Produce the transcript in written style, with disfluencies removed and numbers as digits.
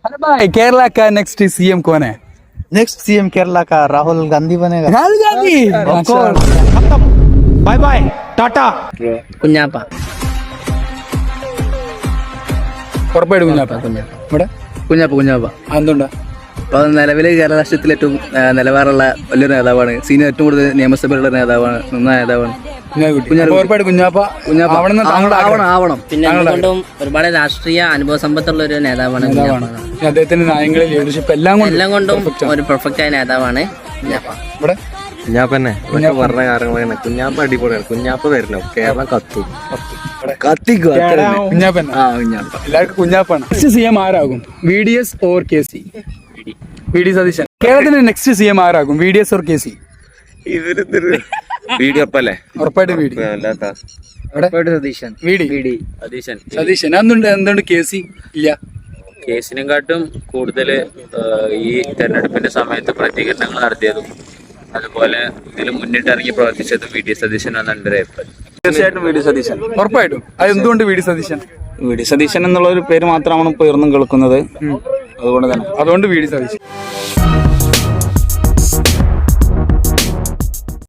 अरे भाई केरला का नेक्स्ट सीएम कौन है? नेक्स्ट सीएम केरला का राहुल गांधी बनेगा। राहुल गांधी। Bye bye tata. കുഞ്ഞാപ്പ ഉറപ്പായിട്ട് കുഞ്ഞാപ്പ. ഇവിടെ കുഞ്ഞാപ്പ എന്തുണ്ടാ? അപ്പൊ നിലവിൽ കേരള രാഷ്ട്രീയത്തിൽ ഏറ്റവും നിലവാരമുള്ള വലിയൊരു നേതാവാണ്. സീനിയർ ഏറ്റവും കൂടുതൽ നിയമസഭയിലുള്ള നേതാവാണ്, നന്നായ നേതാവാണ്. ഉറപ്പായിട്ട് കുഞ്ഞാപ്പ ആവണം. പിന്നെ എന്തുകൊണ്ടും ഒരുപാട് രാഷ്ട്രീയ അനുഭവ സമ്പത്തുള്ള ഒരു നേതാവാണ് കുഞ്ഞാപ്പ. അദ്ദേഹത്തിന്റെ നയങ്ങളിൽ ലീഡർഷിപ്പ് എല്ലാം കൊണ്ടും ഒരു പെർഫെക്റ്റ് ആയ നേതാവാണ് കുഞ്ഞാപ്പ. ഇവിടെ കുഞ്ഞാപ്പന്നെ പറഞ്ഞ കാര്യങ്ങളാണ്. കുഞ്ഞാപ്പ അടിപൊളിയാണ്. കുഞ്ഞാപ്പ വരണം, കേരളം കത്തും. കുഞ്ഞാപ്പൻ. എല്ലാവർക്കും കുഞ്ഞാപ്പാണ്. നെക്സ്റ്റ് CM ആരാകും? VDS or KC? VD Satheesan. കേരളത്തിന്റെ നെക്സ്റ്റ് CM ആരാകും? VDS or KC? ഉറപ്പായിട്ട് VD. സതീശൻ. എന്തുകൊണ്ട് KC ഇല്ല? കേസിനെക്കാട്ടും കൂടുതൽ ഈ തെരഞ്ഞെടുപ്പിന്റെ സമയത്ത് പ്രതികരണങ്ങൾ നടത്തിയതും അതുപോലെ ഇതിൽ മുന്നിട്ടിറങ്ങി പ്രവർത്തിച്ചതും VD സതീശൻ എന്നാണ് എൻ്റെ അഭിപ്രായം. തീർച്ചയായിട്ടും VD സതീശൻ. ഉറപ്പായിട്ടും. അത് എന്തുകൊണ്ട് VD സതീശൻ? VD സതീശൻ എന്നുള്ള ഒരു പേര് മാത്രമാണ് ഇപ്പോൾ ഉയർന്നും കേൾക്കുന്നത്. അതുകൊണ്ട് VD സതീശൻ.